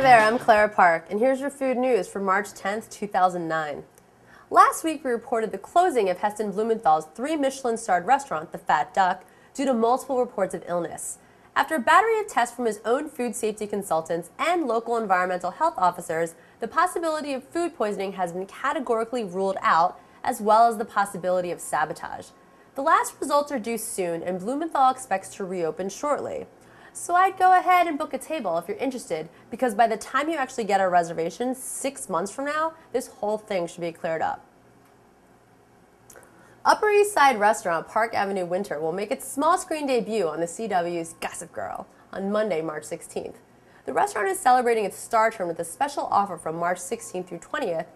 there, I'm Clara Park, and here's your food news for March 10th, 2009. Last week, we reported the closing of Heston Blumenthal's 3 Michelin-starred restaurant, The Fat Duck, due to multiple reports of illness. After a battery of tests from his own food safety consultants and local environmental health officers, the possibility of food poisoning has been categorically ruled out, as well as the possibility of sabotage. The last results are due soon, and Blumenthal expects to reopen shortly. So I'd go ahead and book a table if you're interested, because by the time you actually get a reservation 6 months from now, this whole thing should be cleared up. Upper East Side restaurant Park Avenue Winter will make its small screen debut on the CW's Gossip Girl on Monday, March 16th. The restaurant is celebrating its star turn with a special offer from March 16th through 20th.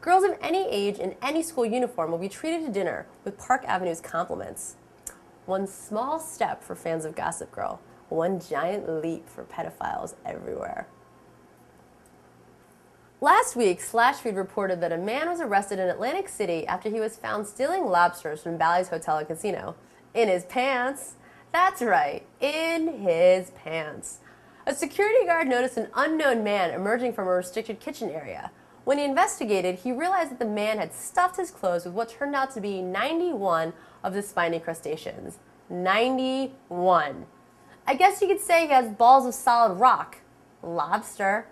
Girls of any age in any school uniform will be treated to dinner with Park Avenue's compliments. One small step for fans of Gossip Girl. One giant leap for pedophiles everywhere. Last week, Slash Feed reported that a man was arrested in Atlantic City after he was found stealing lobsters from Bally's Hotel and Casino. In his pants. That's right, in his pants. A security guard noticed an unknown man emerging from a restricted kitchen area. When he investigated, he realized that the man had stuffed his clothes with what turned out to be 91 of the spiny crustaceans. 91. I guess you could say he has balls of solid rock. Lobster.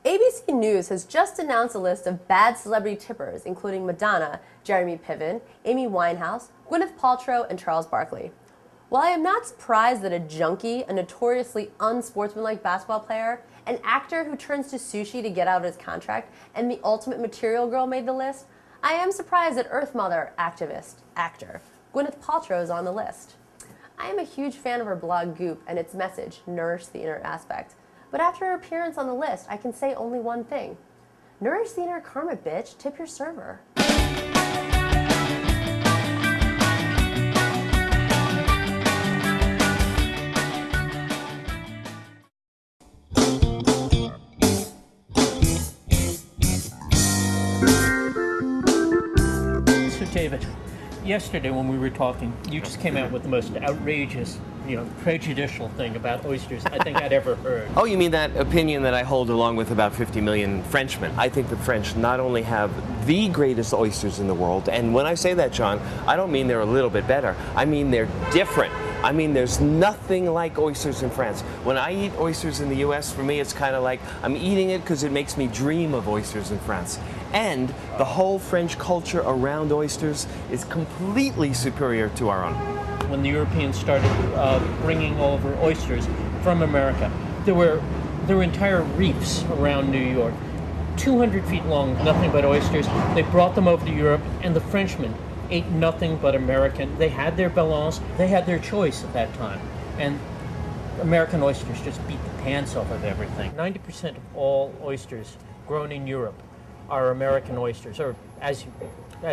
ABC News has just announced a list of bad celebrity tippers, including Madonna, Jeremy Piven, Amy Winehouse, Gwyneth Paltrow, and Charles Barkley. While I am not surprised that a junkie, a notoriously unsportsmanlike basketball player, an actor who turns to sushi to get out of his contract, and the ultimate material girl made the list, I am surprised that Earth Mother actor Gwyneth Paltrow is on the list. I am a huge fan of her blog Goop and its message, Nourish the Inner Aspect. But after her appearance on the list, I can say only one thing. Nourish the inner karma, bitch. Tip your server. So David, yesterday when we were talking, you just came out with the most outrageous, prejudicial thing about oysters I think I'd ever heard. Oh, you mean that opinion that I hold along with about 50 million Frenchmen? I think the French not only have the greatest oysters in the world, and when I say that, John, I don't mean they're a little bit better. I mean they're different. I mean, there's nothing like oysters in France. When I eat oysters in the U.S., for me, it's kind of like I'm eating it because it makes me dream of oysters in France. And the whole French culture around oysters is completely superior to our own. When the Europeans started bringing over oysters from America, there were entire reefs around New York, 200 feet long, nothing but oysters. They brought them over to Europe, and the Frenchmen ate nothing but American. They had their balance, they had their choice at that time. And American oysters just beat the pants off of everything. 90% of all oysters grown in Europe are American oysters, or as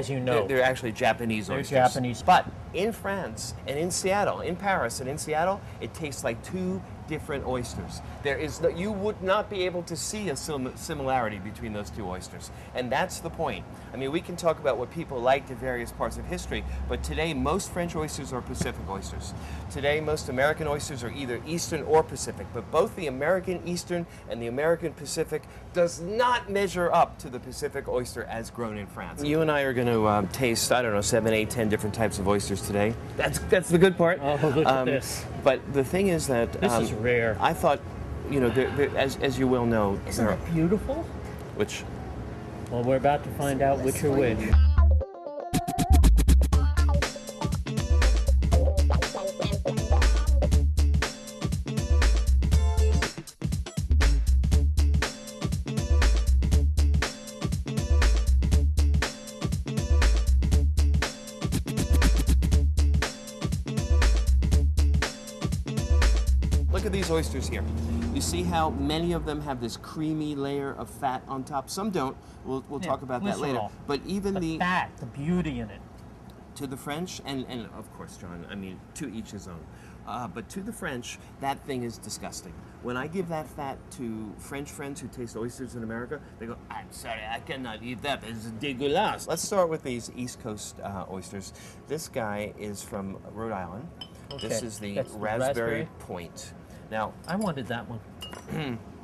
you know. They're actually Japanese oysters. They're Japanese. But in France and in Seattle, in Paris and in Seattle, it tastes like two different oysters. There is no, you would not be able to see a similarity between those two oysters. And that's the point. I mean, we can talk about what people liked at various parts of history, but today most French oysters are Pacific oysters. Today most American oysters are either Eastern or Pacific, but both the American Eastern and the American Pacific does not measure up to the Pacific oyster as grown in France. You and I are going to taste, I don't know, 7, 8, 10 different types of oysters today. That's the good part. Oh, look at this. But the thing is that this is rare. I thought, as you well know, isn't it beautiful? Which? Well, we're about to find out which are which. Look at these oysters here. You see how many of them have this creamy layer of fat on top? Some don't. We'll talk about that later. But even the fat, the beauty in it. To the French, and of course, John, I mean, to each his own. But to the French, that thing is disgusting. When I give that fat to French friends who taste oysters in America, they go, I'm sorry, I cannot eat that. It's dégueulasse. Let's start with these East Coast oysters. This guy is from Rhode Island. Okay. This is the raspberry Point. Now, I wanted that one.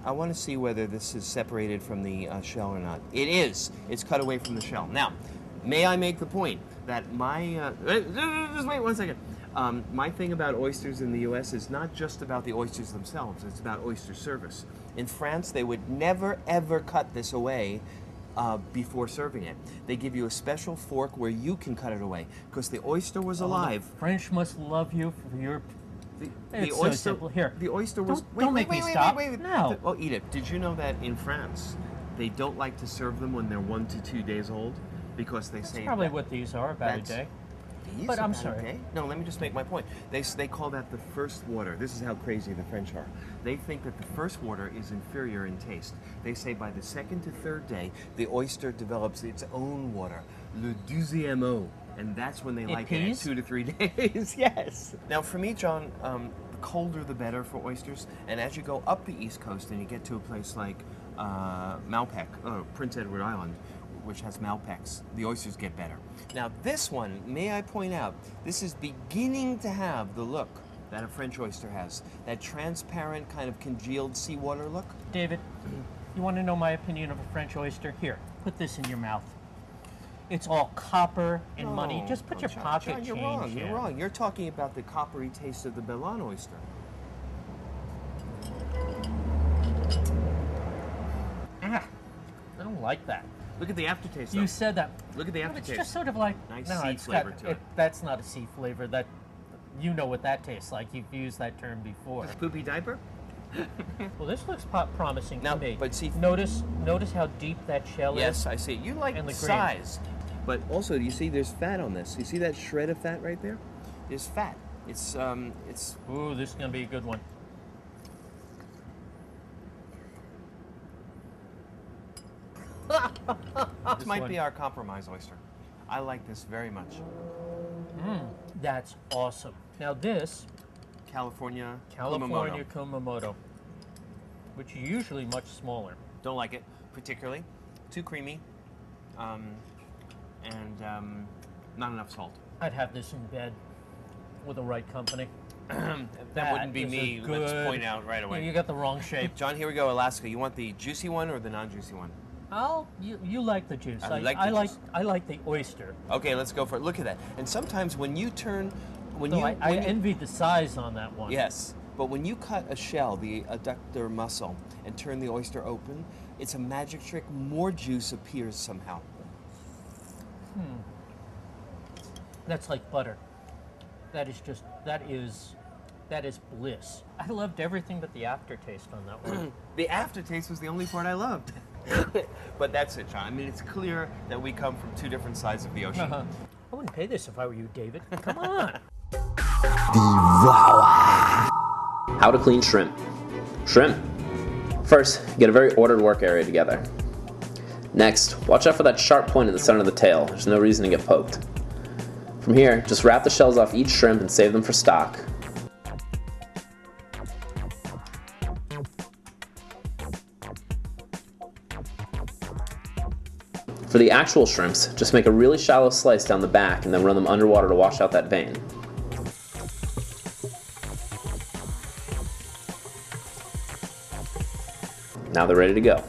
I want to see whether this is separated from the shell or not. It is. It's cut away from the shell. Now, may I make the point that my... just wait 1 second. My thing about oysters in the U.S. is not just about the oysters themselves. It's about oyster service. In France, they would never, ever cut this away before serving it. They give you a special fork where you can cut it away because the oyster was alive. The French must love you for your... The It's oyster, so simple. Here. The oyster was... Don't make me stop. No. Well, eat it. Did you know that in France, they don't like to serve them when they're 1 to 2 days old? Because they say... That's probably what these are, about a day. These But I'm about a sorry. day? No, let me just make my point. They call that the first water. This is how crazy the French are. They think that the first water is inferior in taste. They say by the 2nd to 3rd day, the oyster develops its own water, le deuxième eau. And that's when they like it at 2 to 3 days. Yes. Now, for me, John, the colder the better for oysters. And as you go up the East Coast and you get to a place like Malpec, Prince Edward Island, which has Malpecs, the oysters get better. Now, this one, may I point out, this is beginning to have the look that a French oyster has. That transparent, kind of congealed seawater look. David, you want to know my opinion of a French oyster? Here, put this in your mouth. It's all copper and money. Just put your pocket John, change you're wrong. in. You're wrong. You're talking about the coppery taste of the Bellon oyster. Ah, I don't like that. Look at the aftertaste. You though. said that. Look at the No, aftertaste. it's just sort of like Nice no, sea it's flavor got, to it. That's not a sea flavor. That you know what that tastes like. You've used that term before. Poopy diaper? Well, this looks promising Now, to me. but see- notice how deep that shell Yes, is. I see. You like And the the green. size. But also, you see there's fat on this. You see that shred of fat right there? There's fat. It's Ooh, this is gonna be a good one. this might one. be our compromise oyster. I like this very much. That's awesome. Now this, California California Kumamoto. Kumamoto, which is usually much smaller. Don't like it particularly. Too creamy, and not enough salt. I'd have this in bed with the right company. That wouldn't be is a me. Let's good- point out right Yeah, away. you got the wrong shape. John, here we go. Alaska. You want the juicy one or the non-juicy one? You like the juice. I like the juice. I like the oyster. Okay, let's go for it. Look at that. And sometimes when you turn, Though I envied the size on that one. Yes, but when you cut a shell, the adductor muscle, and turn the oyster open, it's a magic trick. More juice appears somehow. That's like butter. That is bliss. I loved everything but the aftertaste on that one. The aftertaste was the only part I loved. But that's it, John. I mean, it's clear that we come from two different sides of the ocean. I wouldn't pay this if I were you, David. Come on. How to clean shrimp. Shrimp. First, get a very ordered work area together. Next, watch out for that sharp point in the center of the tail. There's no reason to get poked. From here, just wrap the shells off each shrimp and save them for stock. For the actual shrimps, just make a really shallow slice down the back and then run them underwater to wash out that vein. Now they're ready to go.